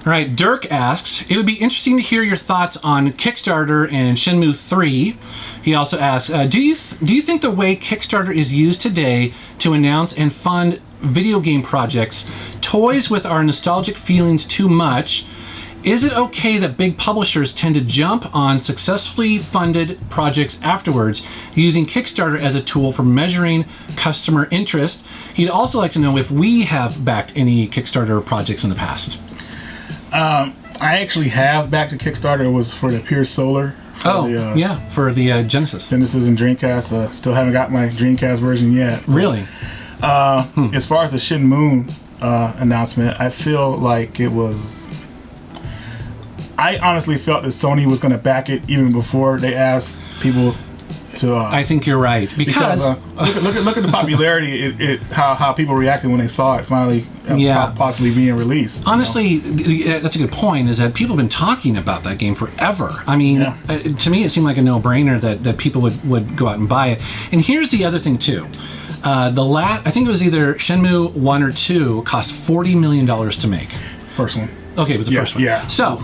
All right, Dirk asks, it would be interesting to hear your thoughts on Kickstarter and Shenmue 3. He also asks, do you think the way Kickstarter is used today to announce and fund video game projects toys with our nostalgic feelings too much? Is it okay that big publishers tend to jump on successfully funded projects afterwards, using Kickstarter as a tool for measuring customer interest? He'd also like to know if we have backed any Kickstarter projects in the past. I actually have backed a Kickstarter. It was for the Pure Solar. For the Genesis. Genesis and Dreamcast. Still haven't got my Dreamcast version yet. Really? As far as the Shenmue announcement, I feel like it was... I honestly felt that Sony was going to back it even before they asked people to... I think you're right. Because look at the popularity, how people reacted when they saw it finally possibly being released. Honestly, that's a good point, is that people have been talking about that game forever. I mean, to me it seemed like a no-brainer that people would go out and buy it. And here's the other thing, too. I think it was either Shenmue 1 or 2 cost $40 million to make. First one. Okay, it was the first one. Yeah. So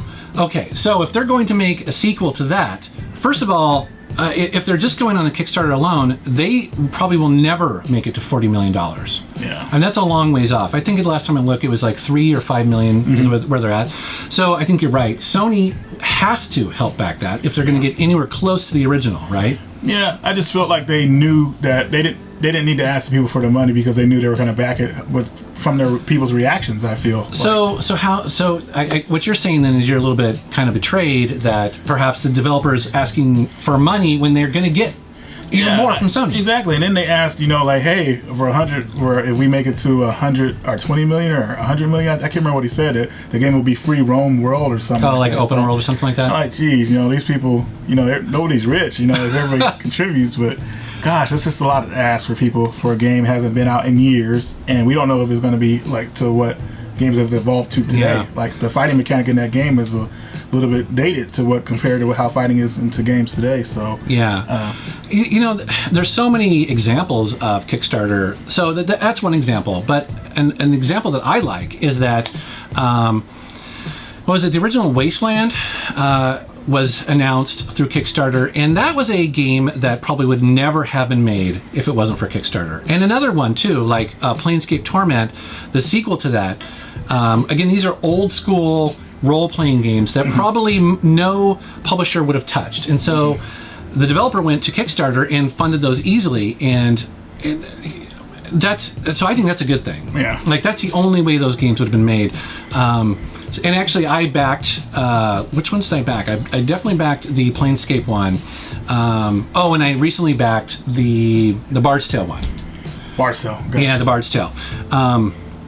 if they're going to make a sequel to that, first of all, if they're just going on the Kickstarter alone, they probably will never make it to $40 million. Yeah. And that's a long ways off. I think the last time I looked, it was like 3 or 5 million is where they're at. So I think you're right. Sony has to help back that if they're going to get anywhere close to the original, right? Yeah, I just felt like they knew that they didn't need to ask the people for the money because they knew they were going to back it from their people's reactions. I feel what you're saying then is you're a little bit kind of betrayed that perhaps the developers asking for money when they're going to get even more from Sony. Exactly, and then they asked, hey, for 100, if we make it to 100 or 20 million or 100 million, I can't remember what he said. The game will be free roam world or something. Oh, like open world or something like that. I'm like, geez, these people, nobody's rich, if everybody contributes, but. Gosh, that's just a lot to ask for people for a game hasn't been out in years, and we don't know if it's going to be like to what games have evolved to today. Yeah. Like the fighting mechanic in that game is a little bit dated to what compared to how fighting is into games today. So there's so many examples of Kickstarter. So that's one example, but an example that I like is that the original Wasteland was announced through Kickstarter, and that was a game that probably would never have been made if it wasn't for Kickstarter. And another one too, like Planescape Torment, the sequel to that. Again, these are old school role-playing games that probably no publisher would have touched, and so the developer went to Kickstarter and funded those easily, and so I think that's a good thing. Yeah, like that's the only way those games would have been made. And actually, I backed. Which ones did I back? I definitely backed the Planescape one. And I recently backed the Bard's Tale one. Bard's Tale. Okay. Yeah, the Bard's Tale.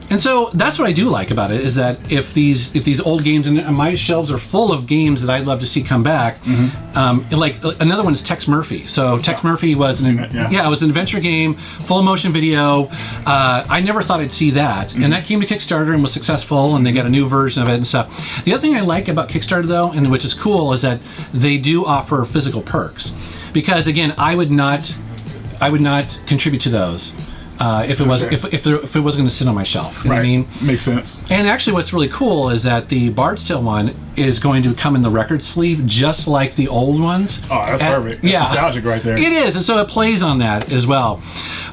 And so that's what I do like about it, is that if these old games, and my shelves are full of games that I'd love to see come back. Like another one is Tex Murphy. So Tex Murphy was it was an adventure game, full motion video. I never thought I'd see that, and that came to Kickstarter and was successful, and they got a new version of it and stuff. The other thing I like about Kickstarter though, and which is cool, is that they do offer physical perks, because again, I would not contribute to those. If it was going to sit on my shelf, you know what I mean? Makes sense. And actually, what's really cool is that the Bard's Tale one is going to come in the record sleeve, just like the old ones. Oh, that's perfect. That's nostalgic right there. It is, and so it plays on that as well.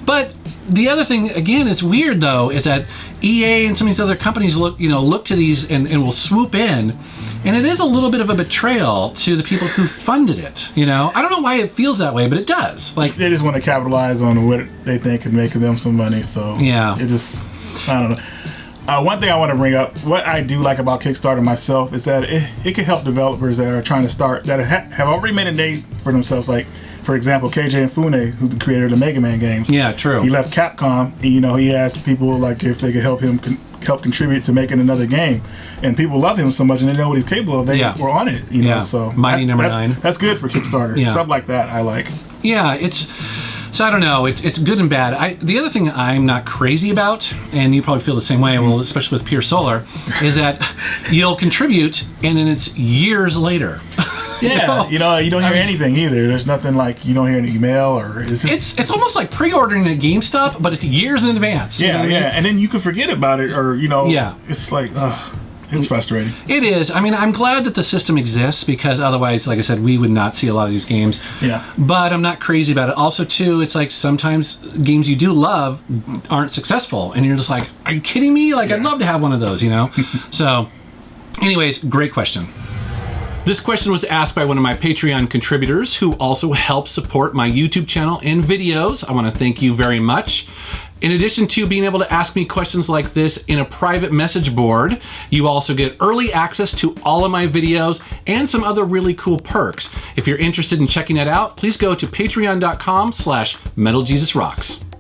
But the other thing, again, it's weird though, is that EA and some of these other companies look to these and will swoop in. And it is a little bit of a betrayal to the people who funded it. I don't know why it feels that way, but it does. Like they just want to capitalize on what they think could make them some money. So it just, I don't know. One thing I want to bring up, what I do like about Kickstarter myself, is that it can help developers that are trying to start, that have already made a name for themselves. Like, for example, KJ Inafune, who's the creator of the Mega Man games. Yeah, true. He left Capcom. And, he asked people like if they could help contribute to making another game, and people love him so much, and they know what he's capable of. They were on it, So Mighty Number 9. That's good for Kickstarter. Stuff like that, I like. Yeah, so I don't know. It's good and bad. The other thing I'm not crazy about, and you probably feel the same way, well, especially with Pure Solar, is that you'll contribute, and then it's years later. Yeah, you don't hear anything either. There's nothing like you don't hear an email or it's almost like pre-ordering at GameStop, but it's years in advance. Yeah, and then you can forget about it, or it's like, It's frustrating. It is. I mean, I'm glad that the system exists because otherwise, like I said, we would not see a lot of these games. Yeah. But I'm not crazy about it. Also, too, it's like sometimes games you do love aren't successful, and you're just like, are you kidding me? Like, I'd love to have one of those, you know? So, anyways, great question. This question was asked by one of my Patreon contributors who also helps support my YouTube channel and videos. I want to thank you very much. In addition to being able to ask me questions like this in a private message board, you also get early access to all of my videos and some other really cool perks. If you're interested in checking that out, please go to patreon.com/MetalJesusRocks.